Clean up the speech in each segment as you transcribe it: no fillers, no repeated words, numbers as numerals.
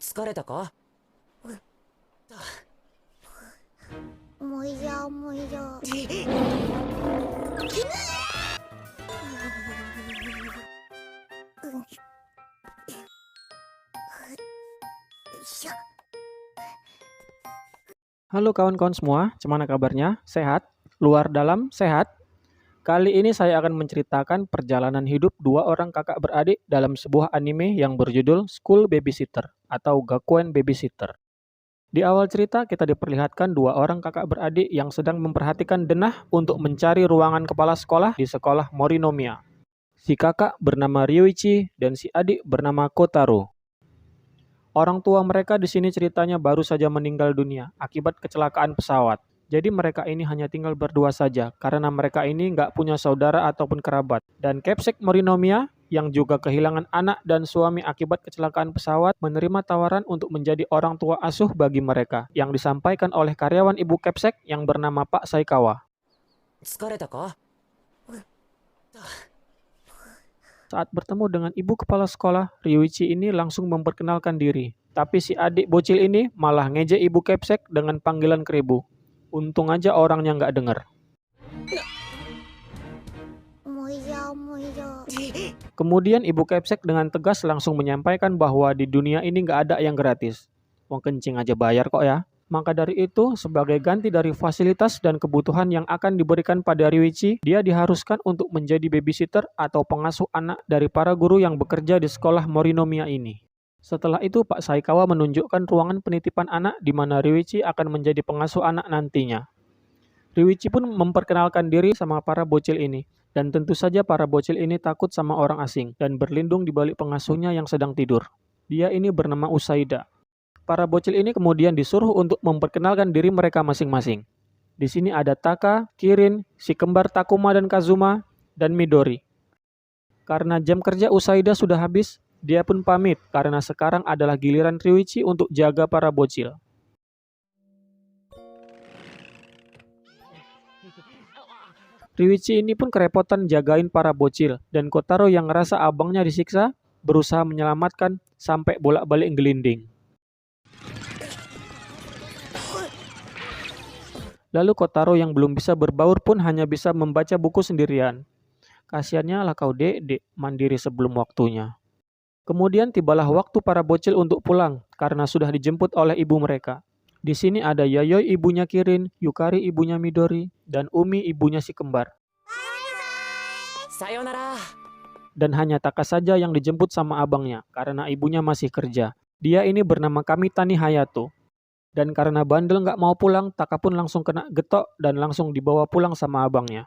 疲れたか？もやもや。しょ。Halo kawan-kawan semua, gimana kabarnya? Sehat? Luar dalam sehat? Kali ini saya akan menceritakan perjalanan hidup dua orang kakak beradik dalam sebuah anime yang berjudul School Babysitter atau Gakuen Babysitter. Di awal cerita kita diperlihatkan dua orang kakak beradik yang sedang memperhatikan denah untuk mencari ruangan kepala sekolah di sekolah Morinomiya. Si kakak bernama Ryuichi dan si adik bernama Kotaro. Orang tua mereka di sini ceritanya baru saja meninggal dunia akibat kecelakaan pesawat. Jadi mereka ini hanya tinggal berdua saja karena mereka ini nggak punya saudara ataupun kerabat. Dan Capsek Morinomiya yang juga kehilangan anak dan suami akibat kecelakaan pesawat menerima tawaran untuk menjadi orang tua asuh bagi mereka yang disampaikan oleh karyawan ibu Capsek yang bernama Pak Saikawa. 疲れたか？ Saat bertemu dengan ibu kepala sekolah, Ryuichi ini langsung memperkenalkan diri. Tapi si adik bocil ini malah ngejek ibu Capsek dengan panggilan keribu. Untung aja orangnya nggak dengar. Moya moya. Kemudian ibu Capsek dengan tegas langsung menyampaikan bahwa di dunia ini nggak ada yang gratis. Wong kencing aja bayar kok ya. Maka dari itu, sebagai ganti dari fasilitas dan kebutuhan yang akan diberikan pada Ryuichi, dia diharuskan untuk menjadi babysitter atau pengasuh anak dari para guru yang bekerja di sekolah Morinomiya ini. Setelah itu, Pak Saikawa menunjukkan ruangan penitipan anak di mana Ryuichi akan menjadi pengasuh anak nantinya. Ryuichi pun memperkenalkan diri sama para bocil ini, dan tentu saja para bocil ini takut sama orang asing dan berlindung di balik pengasuhnya yang sedang tidur. Dia ini bernama Usaida. Para bocil ini kemudian disuruh untuk memperkenalkan diri mereka masing-masing. Di sini ada Taka, Kirin, si kembar Takuma dan Kazuma, dan Midori. Karena jam kerja Usaida sudah habis, dia pun pamit karena sekarang adalah giliran Ryuichi untuk jaga para bocil. Ryuichi ini pun kerepotan jagain para bocil, dan Kotaro yang ngerasa abangnya disiksa, berusaha menyelamatkan sampai bolak-balik gelinding. Lalu Kotaro yang belum bisa berbaur pun hanya bisa membaca buku sendirian. Kasiannya lah kau dek, mandiri sebelum waktunya. Kemudian tibalah waktu para bocil untuk pulang karena sudah dijemput oleh ibu mereka. Di sini ada Yayoi ibunya Kirin, Yukari ibunya Midori, dan Umi ibunya si kembar. さよなら。 Dan hanya Taka saja yang dijemput sama abangnya karena ibunya masih kerja. Dia ini bernama Kamitani Hayato. Dan karena bandel nggak mau pulang, Taka pun langsung kena getok dan langsung dibawa pulang sama abangnya.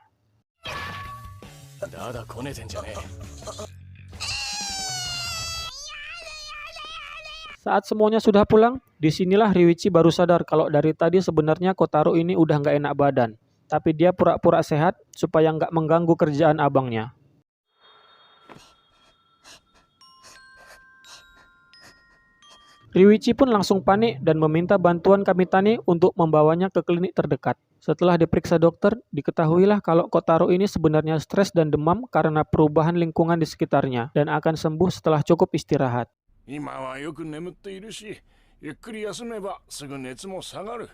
Saat semuanya sudah pulang, disinilah Ryuichi baru sadar kalau dari tadi sebenarnya Kotaro ini udah nggak enak badan. Tapi dia pura-pura sehat supaya nggak mengganggu kerjaan abangnya. Ryuichi pun langsung panik dan meminta bantuan Kamitani untuk membawanya ke klinik terdekat. Setelah diperiksa dokter, diketahuilah kalau Kotaro ini sebenarnya stres dan demam karena perubahan lingkungan di sekitarnya dan akan sembuh setelah cukup istirahat.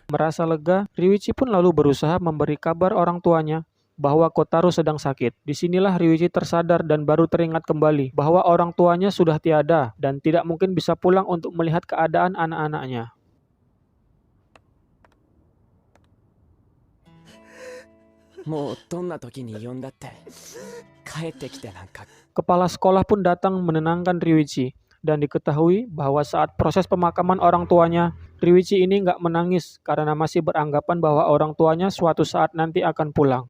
Merasa lega, Ryuichi pun lalu berusaha memberi kabar orang tuanya bahwa Kotaro sedang sakit. Disinilah Ryuichi tersadar dan baru teringat kembali bahwa orang tuanya sudah tiada dan tidak mungkin bisa pulang untuk melihat keadaan anak-anaknya. Kepala sekolah pun datang menenangkan Ryuichi dan diketahui bahwa saat proses pemakaman orang tuanya, Ryuichi ini nggak menangis karena masih beranggapan bahwa orang tuanya suatu saat nanti akan pulang.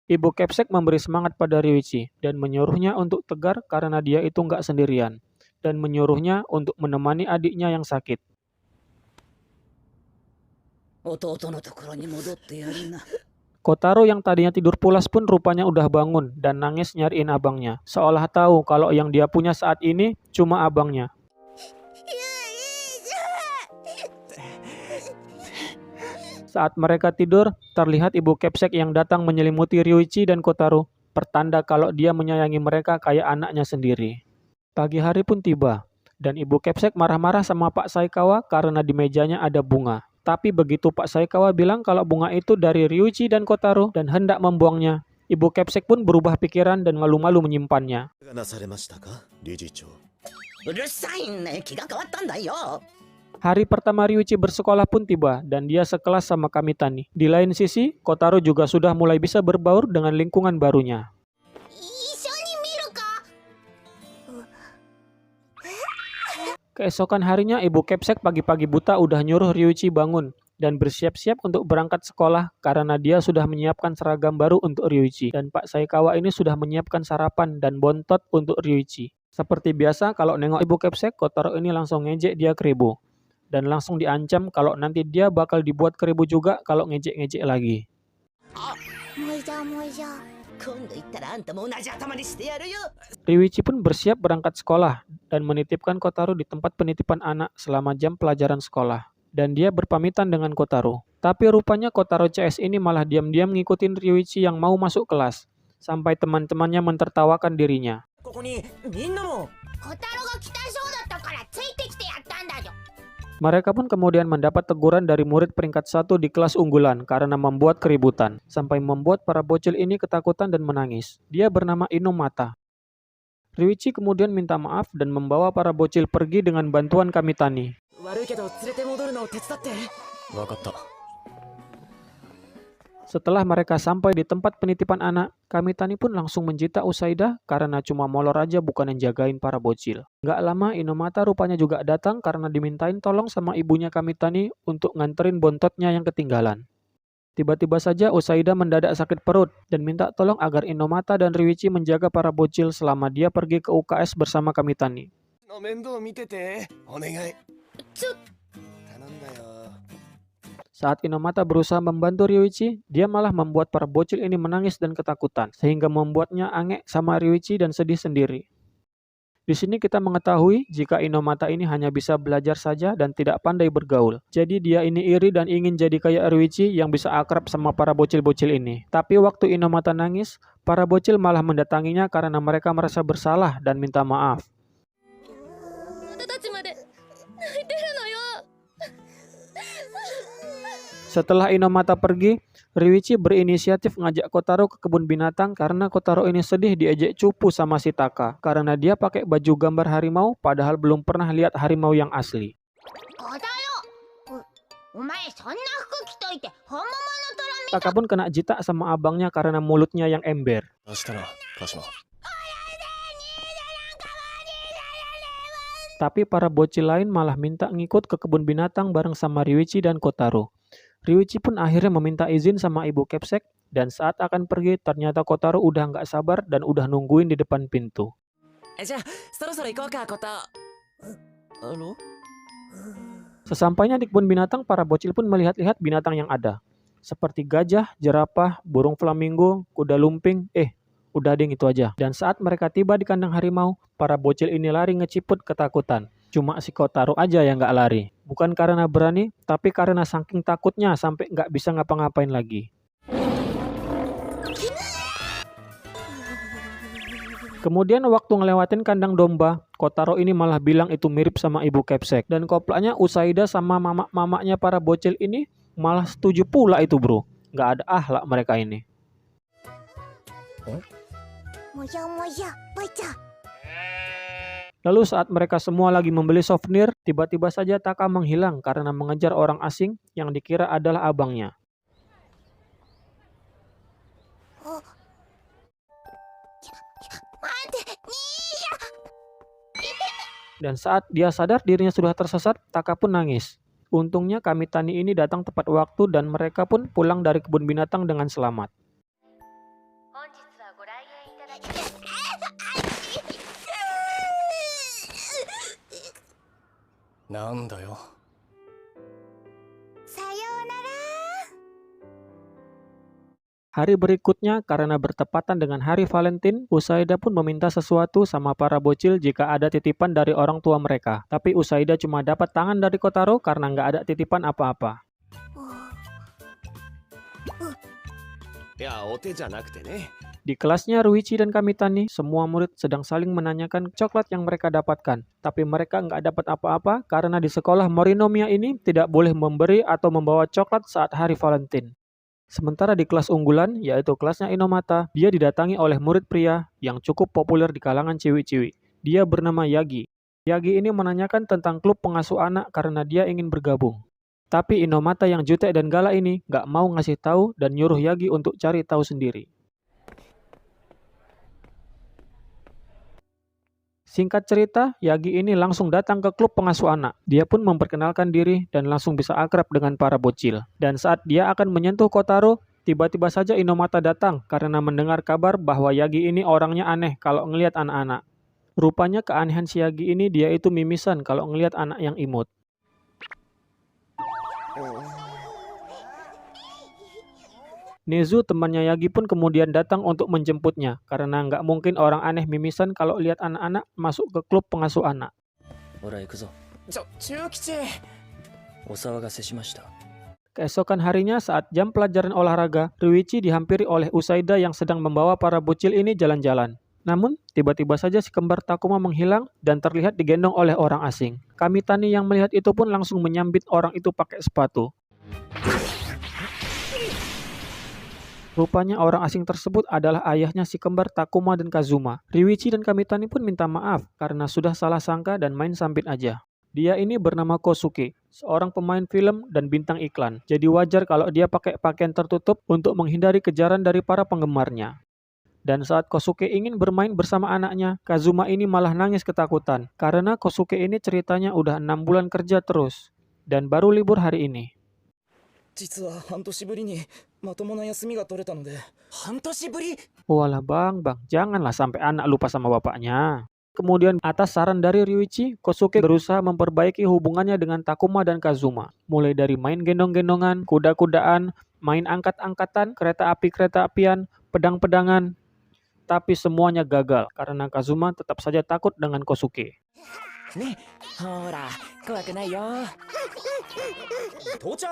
Ibu Capsek memberi semangat pada Ryuichi dan menyuruhnya untuk tegar karena dia itu nggak sendirian dan menyuruhnya untuk menemani adiknya yang sakit. Kotaro yang tadinya tidur pulas pun rupanya udah bangun dan nangis nyariin abangnya, seolah tahu kalau yang dia punya saat ini cuma abangnya. Saat mereka tidur, terlihat ibu Capsek yang datang menyelimuti Ryuichi dan Kotaro, pertanda kalau dia menyayangi mereka kayak anaknya sendiri. Pagi hari pun tiba. Dan Ibu Kepsek marah-marah sama Pak Saikawa karena di mejanya ada bunga. Tapi begitu Pak Saikawa bilang kalau bunga itu dari Ryuichi dan Kotaro dan hendak membuangnya, Ibu Kepsek pun berubah pikiran dan malu-malu menyimpannya. がなされましたか、理事長。うるさいね、気が変わったんだよ。 Hari pertama Ryuichi bersekolah pun tiba dan dia sekelas sama Kamitani. Di lain sisi, Kotaro juga sudah mulai bisa berbaur dengan lingkungan barunya. 一緒に見るか。 Keesokan harinya Ibu Kepsek pagi-pagi buta udah nyuruh Ryuichi bangun dan bersiap-siap untuk berangkat sekolah karena dia sudah menyiapkan seragam baru untuk Ryuichi dan Pak Saikawa ini sudah menyiapkan sarapan dan bontot untuk Ryuichi. Seperti biasa kalau nengok Ibu Kepsek, Kotaro ini langsung ngejek dia keribu dan langsung diancam kalau nanti dia bakal dibuat keribu juga kalau ngejek-ngejek lagi. もいじゃもいじゃ。今度行ったらあんたも同じ頭にしてやるよ。 Ryuichi pun bersiap berangkat sekolah dan menitipkan Kotaro di tempat penitipan anak selama jam pelajaran sekolah. Dan dia berpamitan dengan Kotaro. Tapi rupanya Kotaro CS ini malah diam-diam ngikutin Ryuichi yang mau masuk kelas. Sampai teman-temannya mentertawakan dirinya. ここにみんなも。小太郎が来たそうだったからついてきてやったんだよ。 Mereka pun kemudian mendapat teguran dari murid peringkat 1 di kelas unggulan karena membuat keributan. Sampai membuat para bocil ini ketakutan dan menangis. Dia bernama Inomata. Ryuichi kemudian minta maaf dan membawa para bocil pergi dengan bantuan Kamitani. 悪いけど連れて戻るのを手伝って。わかった。 Setelah mereka sampai di tempat penitipan anak, Kamitani pun langsung menjita Usaida karena cuma molor aja bukan yang jagain para bocil. Nggak lama Inomata rupanya juga datang karena dimintain tolong sama ibunya Kamitani untuk nganterin bontotnya yang ketinggalan. Tiba-tiba saja Usaida mendadak sakit perut dan minta tolong agar Inomata dan Ryuichi menjaga para bocil selama dia pergi ke UKS bersama Kamitani. の面倒見てて、お願い。ちょ。頼んだよ。 Saat Inomata berusaha membantu Ryuichi, dia malah membuat para bocil ini menangis dan ketakutan, sehingga membuatnya angek sama Ryuichi dan sedih sendiri. Di sini kita mengetahui jika Inomata ini hanya bisa belajar saja dan tidak pandai bergaul. Jadi dia ini iri dan ingin jadi kayak Ryuichi yang bisa akrab sama para bocil-bocil ini. Tapi waktu Inomata nangis, para bocil malah mendatanginya karena mereka merasa bersalah dan minta maaf. Setelah Inomata pergi, Ryuichi berinisiatif ngajak Kotaro ke kebun binatang karena Kotaro ini sedih diejek cupu sama si Taka karena dia pakai baju gambar harimau padahal belum pernah lihat harimau yang asli. 小太郎。お前そんな服着といて本物の虎み。 Taka pun kena jitak sama abangnya karena mulutnya yang ember. 明日な、鹿島。 Tapi para bocil lain malah minta ngikut ke kebun binatang bareng sama Ryuichi dan Kotaro. Ryuichi pun akhirnya meminta izin sama Ibu Kepsek dan saat akan pergi ternyata Kotaro udah nggak sabar dan udah nungguin di depan pintu. じゃあそろそろ行こうかコタ。Halo? Sesampainya di kebun binatang, para bocil pun melihat-lihat binatang yang ada. Seperti gajah, jerapah, burung flamingo, kuda lumping, udah ding itu aja. Dan saat mereka tiba di kandang harimau, para bocil ini lari ngeciput ketakutan. Cuma si Kotaro aja yang nggak lari. Bukan karena berani, tapi karena saking takutnya sampai nggak bisa ngapa-ngapain lagi. Kemudian waktu ngelewatin kandang domba, Kotaro ini malah bilang itu mirip sama Ibu Kepsek. Dan koplaknya Usaida sama mamak-mamaknya para bocil ini malah setuju pula itu bro. Nggak ada akhlak mereka ini. もじゃもじゃ、ばいちゃん。 Lalu saat mereka semua lagi membeli souvenir, tiba-tiba saja Taka menghilang karena mengejar orang asing yang dikira adalah abangnya. Dan saat dia sadar dirinya sudah tersesat, Taka pun nangis. Untungnya Kamitani ini datang tepat waktu dan mereka pun pulang dari kebun binatang dengan selamat. なんだよ。 さようなら。 Hari berikutnya, karena bertepatan dengan hari Valentine, Usaida pun meminta sesuatu sama para bocil jika ada titipan dari orang tua mereka. Tapi Usaida cuma dapat tangan dari Kotaro karena nggak ada titipan apa-apa. いや、お手じゃなくてね。Di kelasnya Ruichi dan Kamitani, semua murid sedang saling menanyakan coklat yang mereka dapatkan. Tapi mereka nggak dapat apa-apa karena di sekolah Morinomiya ini tidak boleh memberi atau membawa coklat saat hari Valentine. Sementara di kelas unggulan, yaitu kelasnya Inomata, dia didatangi oleh murid pria yang cukup populer di kalangan ciwi-ciwi. Dia bernama Yagi. Yagi ini menanyakan tentang klub pengasuh anak karena dia ingin bergabung. Tapi Inomata yang jutek dan galak ini nggak mau ngasih tahu dan nyuruh Yagi untuk cari tahu sendiri. Singkat cerita, Yagi ini langsung datang ke klub pengasuh anak. Dia pun memperkenalkan diri dan langsung bisa akrab dengan para bocil. Dan saat dia akan menyentuh Kotaro, tiba-tiba saja Inomata datang karena mendengar kabar bahwa Yagi ini orangnya aneh kalau ngelihat anak-anak. Rupanya keanehan si Yagi ini dia itu mimisan kalau ngelihat anak yang imut. Nezu temannya Yagi pun kemudian datang untuk menjemputnya karena nggak mungkin orang aneh mimisan kalau lihat anak-anak masuk ke klub pengasuh anak. ほら行くぞ。中吉。お騒がせしました。 Keesokan harinya saat jam pelajaran olahraga, Ryuichi dihampiri oleh Usaida yang sedang membawa para bocil ini jalan-jalan. Namun, tiba-tiba saja si kembar Takuma menghilang dan terlihat digendong oleh orang asing. Kamitani yang melihat itu pun langsung menyambit orang itu pakai sepatu. Rupanya orang asing tersebut adalah ayahnya si kembar Takuma dan Kazuma. Ryuichi dan Kamitani pun minta maaf karena sudah salah sangka dan main sambit aja. Dia ini bernama Kosuke, seorang pemain film dan bintang iklan. Jadi wajar kalau dia pakai pakaian tertutup untuk menghindari kejaran dari para penggemarnya. Dan saat Kosuke ingin bermain bersama anaknya, Kazuma ini malah nangis ketakutan. Karena Kosuke ini ceritanya udah 6 bulan kerja terus. Dan baru libur hari ini. 実は半年ぶりにまともな休みが取れたので。半年ぶり。 Walah bang, janganlah sampai anak lupa sama bapaknya. Kemudian atas saran dari Ryuichi, Kosuke berusaha memperbaiki hubungannya dengan Takuma dan Kazuma. Mulai dari main gendong-gendongan, kuda-kudaan, main angkat-angkatan, kereta api-kereta-apian, pedang-pedangan. Tapi semuanya gagal karena Kazuma tetap saja takut dengan Kosuke. ね、ほら、怖くないよ。到着。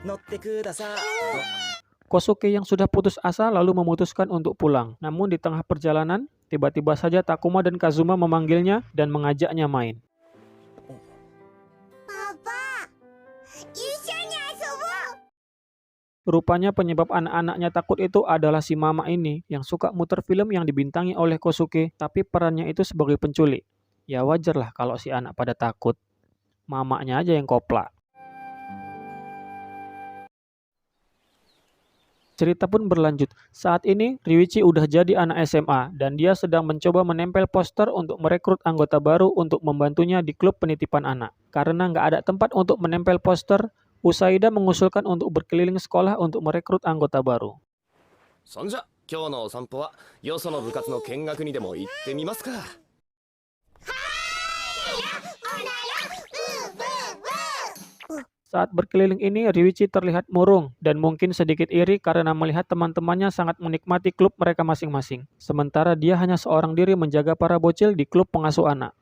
乗ってください。 Kosuke yang sudah putus asa lalu memutuskan untuk pulang. Namun di tengah perjalanan, tiba-tiba saja Takuma dan Kazuma memanggilnya dan mengajaknya main. Papa, isyanya asobo. Rupanya penyebab anak-anaknya takut itu adalah si mama ini yang suka muter film yang dibintangi oleh Kosuke, tapi perannya itu sebagai penculik. Ya wajarlah kalau si anak pada takut. Mamanya aja yang koplak. Cerita pun berlanjut. Saat ini, Ryuichi udah jadi anak SMA dan dia sedang mencoba menempel poster untuk merekrut anggota baru untuk membantunya di klub penitipan anak. Karena nggak ada tempat untuk menempel poster, Usaida mengusulkan untuk berkeliling sekolah untuk merekrut anggota baru. そんじゃ今日のお散歩はよその部活の見学にでも行ってみますか。 Saat berkeliling ini, Ryuichi terlihat murung dan mungkin sedikit iri karena melihat teman-temannya sangat menikmati klub mereka masing-masing. Sementara dia hanya seorang diri menjaga para bocil di klub pengasuh anak.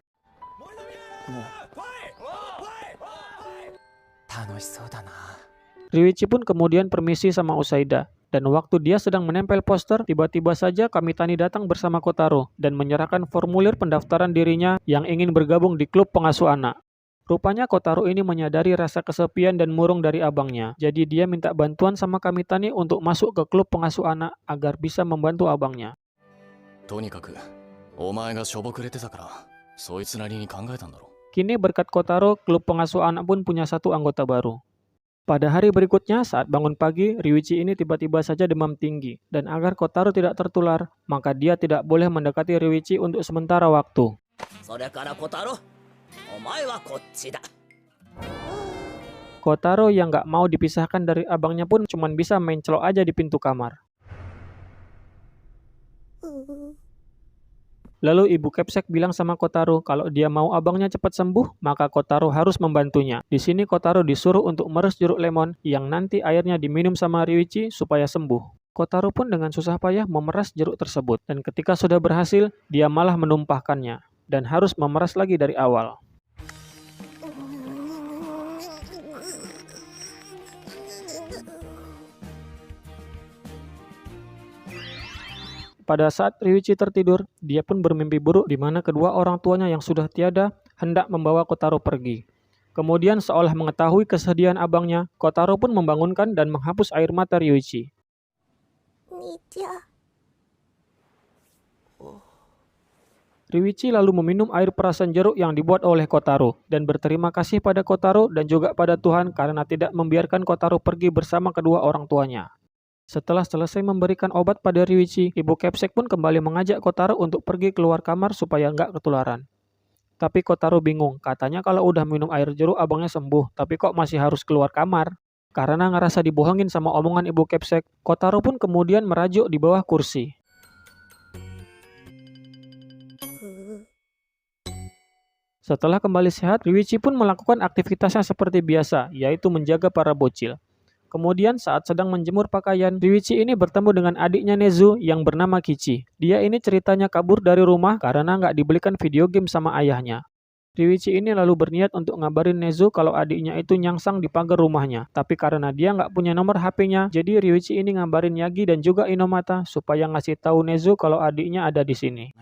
楽しそうだな。 Ryuichi pun kemudian permisi sama Usaida. Dan waktu dia sedang menempel poster, tiba-tiba saja Kamitani datang bersama Kotaro dan menyerahkan formulir pendaftaran dirinya yang ingin bergabung di klub pengasuh anak. Rupanya Kotaro ini menyadari rasa kesepian dan murung dari abangnya. Jadi dia minta bantuan sama Kamitani untuk masuk ke klub pengasuh anak agar bisa membantu abangnya. とにかくお前がしょぼくれてたからそいつなりに考えたんだろ。 Kini berkat Kotaro, klub pengasuh anak pun punya satu anggota baru. Pada hari berikutnya, saat bangun pagi, Ryuichi ini tiba-tiba saja demam tinggi. Dan agar Kotaro tidak tertular, maka dia tidak boleh mendekati Ryuichi untuk sementara waktu. それから小太郎、お前はこっちだ。 Kotaro yang nggak mau dipisahkan dari abangnya pun cuma bisa main celok aja di pintu kamar. Lalu ibu Kepsek bilang sama Kotaro kalau dia mau abangnya cepat sembuh, maka Kotaro harus membantunya. Di sini Kotaro disuruh untuk meres jeruk lemon yang nanti airnya diminum sama Ryuichi supaya sembuh. Kotaro pun dengan susah payah memeras jeruk tersebut, dan ketika sudah berhasil, dia malah menumpahkannya dan harus memeras lagi dari awal. Pada saat Ryuichi tertidur, dia pun bermimpi buruk di mana kedua orang tuanya yang sudah tiada hendak membawa Kotaro pergi. Kemudian seolah mengetahui kesedihan abangnya, Kotaro pun membangunkan dan menghapus air mata Ryuichi. Ryuichi lalu meminum air perasan jeruk yang dibuat oleh Kotaro dan berterima kasih pada Kotaro dan juga pada Tuhan karena tidak membiarkan Kotaro pergi bersama kedua orang tuanya. Setelah selesai memberikan obat pada Ryuichi, ibu Kepsek pun kembali mengajak Kotaro untuk pergi keluar kamar supaya nggak ketularan. Tapi Kotaro bingung, katanya kalau udah minum air jeruk abangnya sembuh, tapi kok masih harus keluar kamar? Karena ngerasa dibohongin sama omongan ibu Kepsek, Kotaro pun kemudian merajuk di bawah kursi. Setelah kembali sehat, Ryuichi pun melakukan aktivitasnya seperti biasa, yaitu menjaga para bocil. Kemudian saat sedang menjemur pakaian, Ryuichi ini bertemu dengan adiknya Nezu yang bernama Kichi. Dia ini ceritanya kabur dari rumah karena nggak dibelikan video game sama ayahnya. Ryuichi ini lalu berniat untuk ngabarin Nezu kalau adiknya itu nyangsang di pagar rumahnya. Tapi karena dia nggak punya nomor HP-nya, jadi Ryuichi ini ngabarin Yagi dan juga Inomata supaya ngasih tahu Nezu kalau adiknya ada di sini.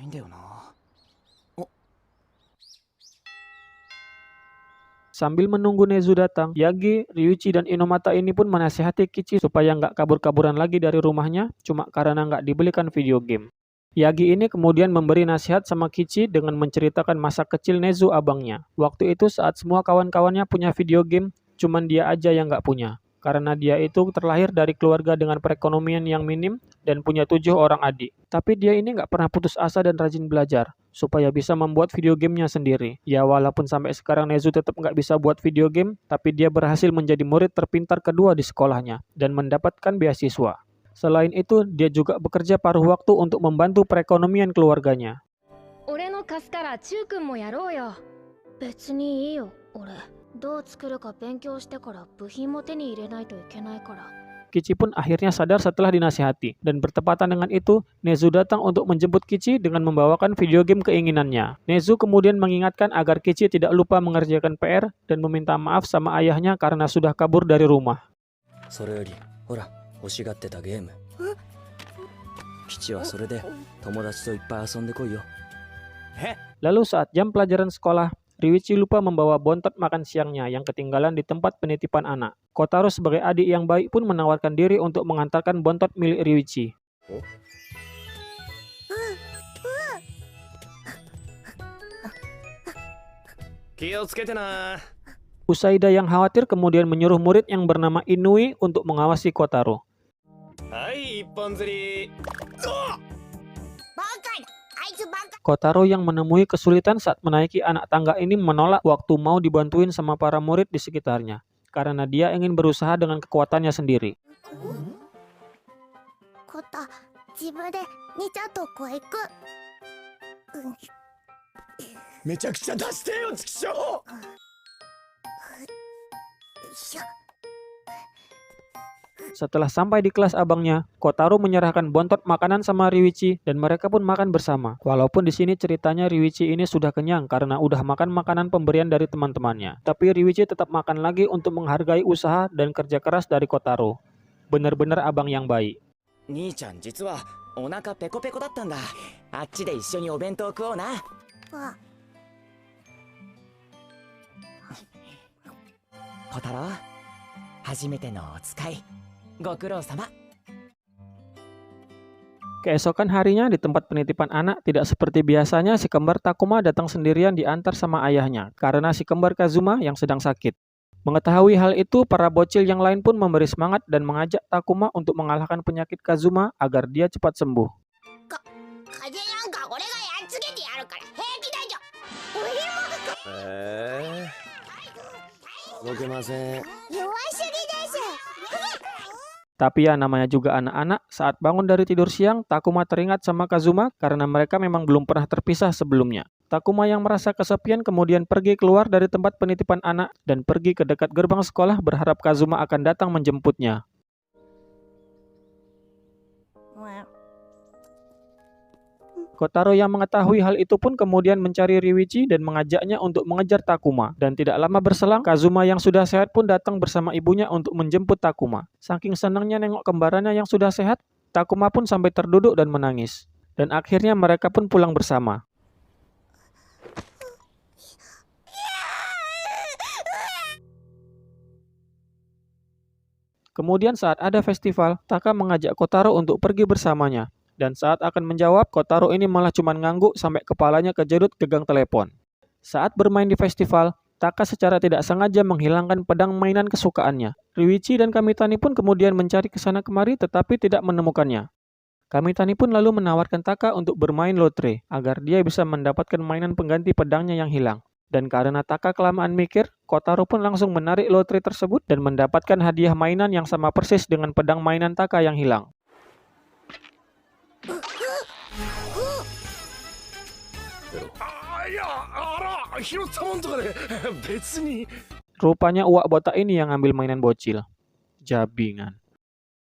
Sambil menunggu Nezu datang, Yagi, Ryuichi, dan Inomata ini pun menasihati Kichi supaya nggak kabur-kaburan lagi dari rumahnya cuma karena nggak dibelikan video game. Yagi ini kemudian memberi nasihat sama Kichi dengan menceritakan masa kecil Nezu abangnya. Waktu itu saat semua kawan-kawannya punya video game, cuman dia aja yang nggak punya. Karena dia itu terlahir dari keluarga dengan perekonomian yang minim dan punya 7 orang adik. Tapi dia ini nggak pernah putus asa dan rajin belajar, supaya bisa membuat video gamenya sendiri. Ya walaupun sampai sekarang Nezu tetap nggak bisa buat video game, tapi dia berhasil menjadi murid terpintar kedua di sekolahnya dan mendapatkan beasiswa. Selain itu, dia juga bekerja paruh waktu untuk membantu perekonomian keluarganya. Kichi pun akhirnya sadar setelah dinasihati, dan bertepatan dengan itu, Nezu datang untuk menjemput Kichi dengan membawakan video game keinginannya. Nezu kemudian mengingatkan agar Kichi tidak lupa mengerjakan PR dan meminta maaf sama ayahnya karena sudah kabur dari rumah. Lalu saat jam pelajaran sekolah, Ryuichi lupa membawa bontot makan siangnya yang ketinggalan di tempat penitipan anak. Kotaro sebagai adik yang baik pun menawarkan diri untuk mengantarkan bontot milik Ryuichi. Usaida yang khawatir kemudian menyuruh murid yang bernama Inui untuk mengawasi Kotaro. Kotaro yang menemui kesulitan saat menaiki anak tangga ini menolak waktu mau dibantuin sama para murid di sekitarnya, karena dia ingin berusaha dengan kekuatannya sendiri. Setelah sampai di kelas abangnya, Kotaro menyerahkan bontot makanan sama Ryuichi dan mereka pun makan bersama. Walaupun di sini ceritanya Ryuichi ini sudah kenyang karena udah makan makanan pemberian dari teman-temannya. Tapi Ryuichi tetap makan lagi untuk menghargai usaha dan kerja keras dari Kotaro. Benar-benar abang yang baik. Nii-chan, 実はお腹ペコペコだったんだ。あっちで一緒にお弁当食おうな。小太郎、初めてのお使い。ご苦労様。 Keesokan harinya di tempat penitipan anak, tidak seperti biasanya si kembar Takuma datang sendirian diantar sama ayahnya karena si kembar Kazuma yang sedang sakit. Mengetahui hal itu, para bocil yang lain pun memberi semangat dan mengajak Takuma untuk mengalahkan penyakit Kazuma agar dia cepat sembuh. Tapi ya namanya juga anak-anak, saat bangun dari tidur siang, Takuma teringat sama Kazuma karena mereka memang belum pernah terpisah sebelumnya. Takuma yang merasa kesepian kemudian pergi keluar dari tempat penitipan anak dan pergi ke dekat gerbang sekolah berharap Kazuma akan datang menjemputnya. Kotaro yang mengetahui hal itu pun kemudian mencari Ryuichi dan mengajaknya untuk mengejar Takuma. Dan tidak lama berselang, Kazuma yang sudah sehat pun datang bersama ibunya untuk menjemput Takuma. Saking senangnya nengok kembarannya yang sudah sehat, Takuma pun sampai terduduk dan menangis. Dan akhirnya mereka pun pulang bersama. Kemudian saat ada festival, Taka mengajak Kotaro untuk pergi bersamanya. Dan saat akan menjawab, Kotaro ini malah cuma ngangguk sampai kepalanya kejedut gegang telepon. Saat bermain di festival, Taka secara tidak sengaja menghilangkan pedang mainan kesukaannya. Ryuichi dan Kamitani pun kemudian mencari ke sana kemari tetapi tidak menemukannya. Kamitani pun lalu menawarkan Taka untuk bermain lotre agar dia bisa mendapatkan mainan pengganti pedangnya yang hilang. Dan karena Taka kelamaan mikir, Kotaro pun langsung menarik lotre tersebut dan mendapatkan hadiah mainan yang sama persis dengan pedang mainan Taka yang hilang. Rupanya uak botak ini yang ngambil mainan bocil. Jabingan.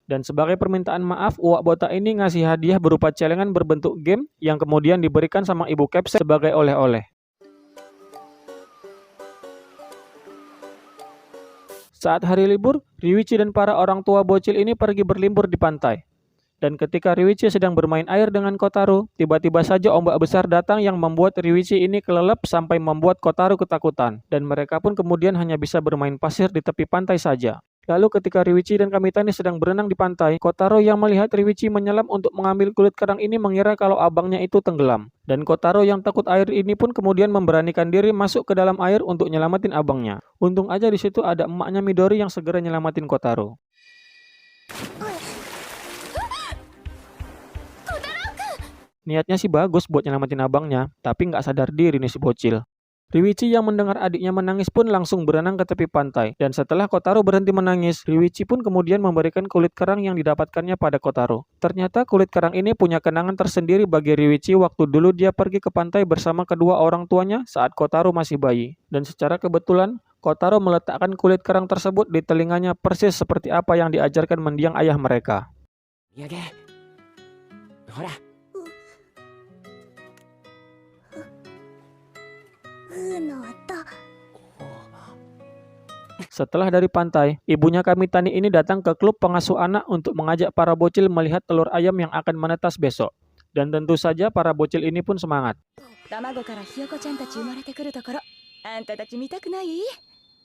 Dan sebagai permintaan maaf, uak botak ini ngasih hadiah berupa celengan berbentuk game yang kemudian diberikan sama ibu Capsek sebagai oleh-oleh. Saat hari libur, Ryuichi dan para orang tua bocil ini pergi berlibur di pantai. Dan ketika Ryuichi sedang bermain air dengan Kotaro, tiba-tiba saja ombak besar datang yang membuat Ryuichi ini kelelep sampai membuat Kotaro ketakutan. Dan mereka pun kemudian hanya bisa bermain pasir di tepi pantai saja. Lalu ketika Ryuichi dan Kamitani sedang berenang di pantai, Kotaro yang melihat Ryuichi menyelam untuk mengambil kulit kerang ini mengira kalau abangnya itu tenggelam. Dan Kotaro yang takut air ini pun kemudian memberanikan diri masuk ke dalam air untuk nyelamatin abangnya. Untung aja di situ ada emaknya Midori yang segera nyelamatin Kotaro. Niatnya sih bagus buat nyelamatin abangnya, tapi nggak sadar diri nih si bocil. Ryuichi yang mendengar adiknya menangis pun langsung berenang ke tepi pantai. Dan setelah Kotaro berhenti menangis, Ryuichi pun kemudian memberikan kulit kerang yang didapatkannya pada Kotaro. Ternyata kulit kerang ini punya kenangan tersendiri bagi Ryuichi waktu dulu dia pergi ke pantai bersama kedua orang tuanya saat Kotaro masih bayi. Dan secara kebetulan, Kotaro meletakkan kulit kerang tersebut di telinganya persis seperti apa yang diajarkan mendiang ayah mereka. Hora. Setelah dari pantai, ibunya Kamitani ini datang ke klub pengasuh anak untuk mengajak para bocil melihat telur ayam yang akan menetas besok. Dan tentu saja para bocil ini pun semangat.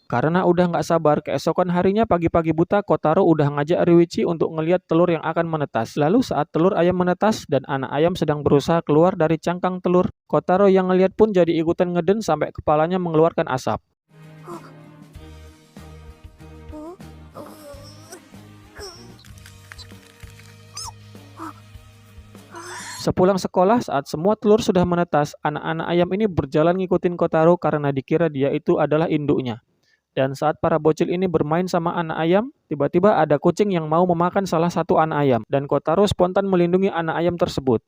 Karena udah nggak sabar, keesokan harinya pagi-pagi buta, Kotaro udah ngajak Ryuichi untuk ngelihat telur yang akan menetas. Lalu saat telur ayam menetas dan anak ayam sedang berusaha keluar dari cangkang telur, Kotaro yang ngelihat pun jadi ikutan ngeden sampai kepalanya mengeluarkan asap. Sepulang sekolah, saat semua telur sudah menetas, anak-anak ayam ini berjalan ngikutin Kotaro karena dikira dia itu adalah induknya. Dan saat para bocil ini bermain sama anak ayam, tiba-tiba ada kucing yang mau memakan salah satu anak ayam. Dan Kotaro spontan melindungi anak ayam tersebut.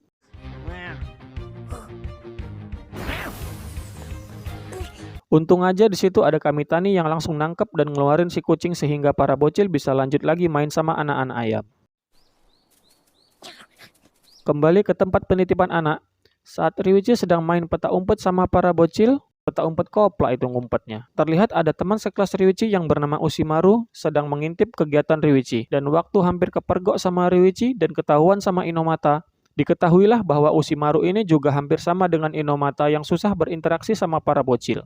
Untung aja di situ ada Kamitani yang langsung nangkep dan ngeluarin si kucing sehingga para bocil bisa lanjut lagi main sama anak-anak ayam. Kembali ke tempat penitipan anak, saat Ryuichi sedang main peta umpet sama para bocil, peta umpet koplak itu ngumpetnya. Terlihat ada teman sekelas Ryuichi yang bernama Ushimaru sedang mengintip kegiatan Ryuichi. Dan waktu hampir kepergok sama Ryuichi dan ketahuan sama Inomata, diketahuilah bahwa Ushimaru ini juga hampir sama dengan Inomata yang susah berinteraksi sama para bocil.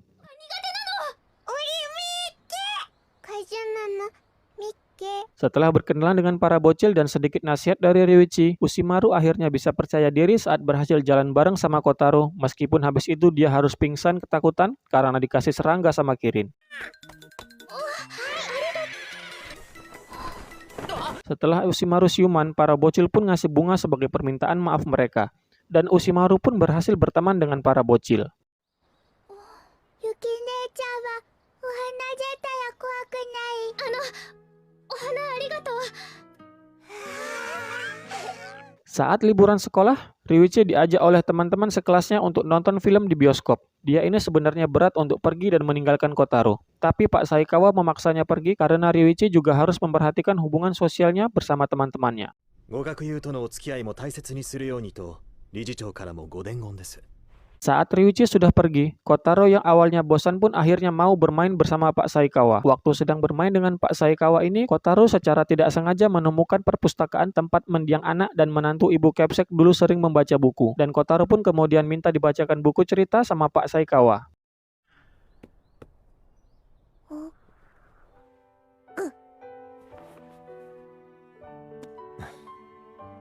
Setelah berkenalan dengan para bocil dan sedikit nasihat dari Ryuichi, Ushimaru akhirnya bisa percaya diri saat berhasil jalan bareng sama Kotaro, meskipun habis itu dia harus pingsan ketakutan karena dikasih serangga sama Kirin. Setelah Ushimaru siuman, para bocil pun ngasih bunga sebagai permintaan maaf mereka. Dan Ushimaru pun berhasil berteman dengan para bocil. Saat liburan sekolah, Ryuichi diajak oleh teman-teman sekelasnya untuk nonton film di bioskop. Dia ini sebenarnya berat untuk pergi dan meninggalkan Kotaro. Tapi Pak Saikawa memaksanya pergi karena Ryuichi juga harus memperhatikan hubungan sosialnya bersama teman-temannya. Saat Ryuichi sudah pergi, Kotaro yang awalnya bosan pun akhirnya mau bermain bersama Pak Saikawa. Waktu sedang bermain dengan Pak Saikawa ini, Kotaro secara tidak sengaja menemukan perpustakaan tempat mendiang anak dan menantu ibu Kepsek dulu sering membaca buku. Dan Kotaro pun kemudian minta dibacakan buku cerita sama Pak Saikawa.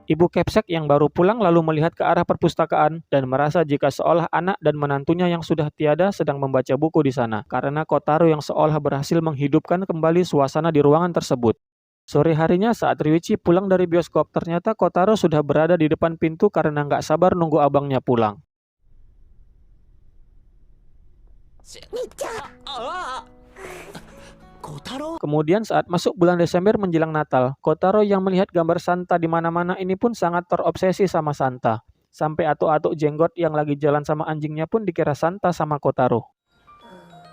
Ibu Kepsek yang baru pulang lalu melihat ke arah perpustakaan dan merasa jika seolah anak dan menantunya yang sudah tiada sedang membaca buku di sana, karena Kotaro yang seolah berhasil menghidupkan kembali suasana di ruangan tersebut. Sore harinya saat Ryuichi pulang dari bioskop, ternyata Kotaro sudah berada di depan pintu karena nggak sabar nunggu abangnya pulang. Kotaro? Kemudian saat masuk bulan Desember menjelang Natal, Kotaro yang melihat gambar Santa di mana-mana ini pun sangat terobsesi sama Santa. Sampai atuk-atuk jenggot yang lagi jalan sama anjingnya pun dikira Santa sama Kotaro.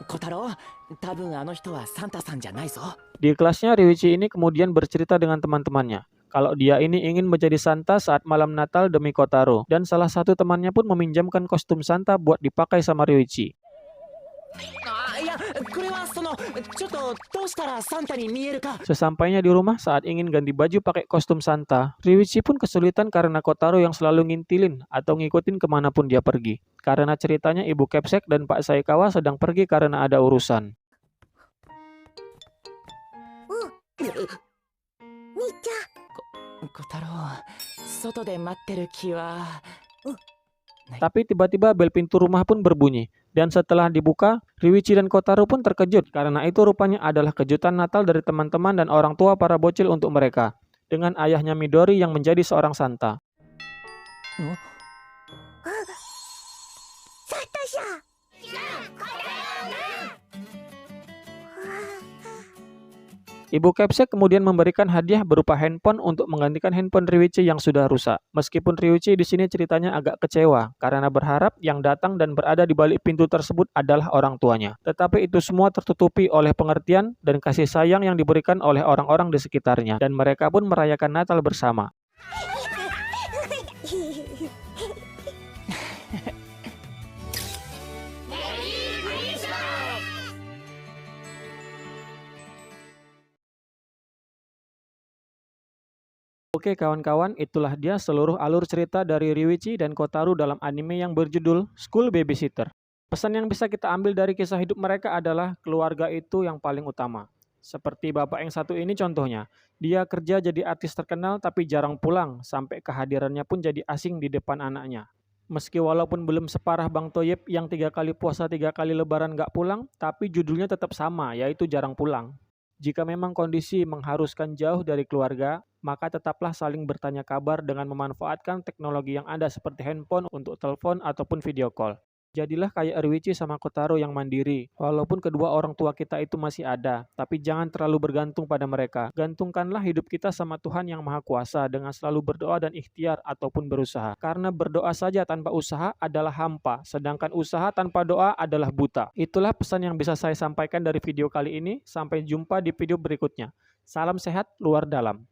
Kotaro, tabun ano hito wa Santa-san janai zo. Di kelasnya Ryuichi ini kemudian bercerita dengan teman-temannya kalau dia ini ingin menjadi Santa saat malam Natal demi Kotaro, dan salah satu temannya pun meminjamkan kostum Santa buat dipakai sama Ryuichi. Sesampainya di rumah saat ingin ganti baju pakai kostum Santa, Ryuichi pun kesulitan karena Kotaro yang selalu ngintilin atau ngikutin kemanapun dia pergi. Karena ceritanya ibu Kepsek dan Pak Saikawa sedang pergi karena ada urusan. Kotaro, soto de matteru ki wa... Tapi tiba-tiba bel pintu rumah pun berbunyi. Dan setelah dibuka, Ryuichi dan Kotaro pun terkejut karena itu rupanya adalah kejutan Natal dari teman-teman dan orang tua para bocil untuk mereka, dengan ayahnya Midori yang menjadi seorang Santa. Ibu Kepsek kemudian memberikan hadiah berupa handphone untuk menggantikan handphone Ryuichi yang sudah rusak. Meskipun Ryuichi di sini ceritanya agak kecewa karena berharap yang datang dan berada di balik pintu tersebut adalah orang tuanya. Tetapi itu semua tertutupi oleh pengertian dan kasih sayang yang diberikan oleh orang-orang di sekitarnya, dan mereka pun merayakan Natal bersama. Oke kawan-kawan, itulah dia seluruh alur cerita dari Ryuichi dan Kotaro dalam anime yang berjudul School Babysitter. Pesan yang bisa kita ambil dari kisah hidup mereka adalah keluarga itu yang paling utama. Seperti bapak yang satu ini contohnya, dia kerja jadi artis terkenal tapi jarang pulang, sampai kehadirannya pun jadi asing di depan anaknya. Meski walaupun belum separah Bang Toyib yang 3 kali puasa 3 kali lebaran gak pulang, tapi judulnya tetap sama, yaitu jarang pulang. Jika memang kondisi mengharuskan jauh dari keluarga, maka tetaplah saling bertanya kabar dengan memanfaatkan teknologi yang ada seperti handphone untuk telepon ataupun video call. Jadilah kayak Ryuichi sama Kotaro yang mandiri. Walaupun kedua orang tua kita itu masih ada, tapi jangan terlalu bergantung pada mereka. Gantungkanlah hidup kita sama Tuhan yang Maha Kuasa dengan selalu berdoa dan ikhtiar ataupun berusaha. Karena berdoa saja tanpa usaha adalah hampa, sedangkan usaha tanpa doa adalah buta. Itulah pesan yang bisa saya sampaikan dari video kali ini. Sampai jumpa di video berikutnya. Salam sehat luar dalam.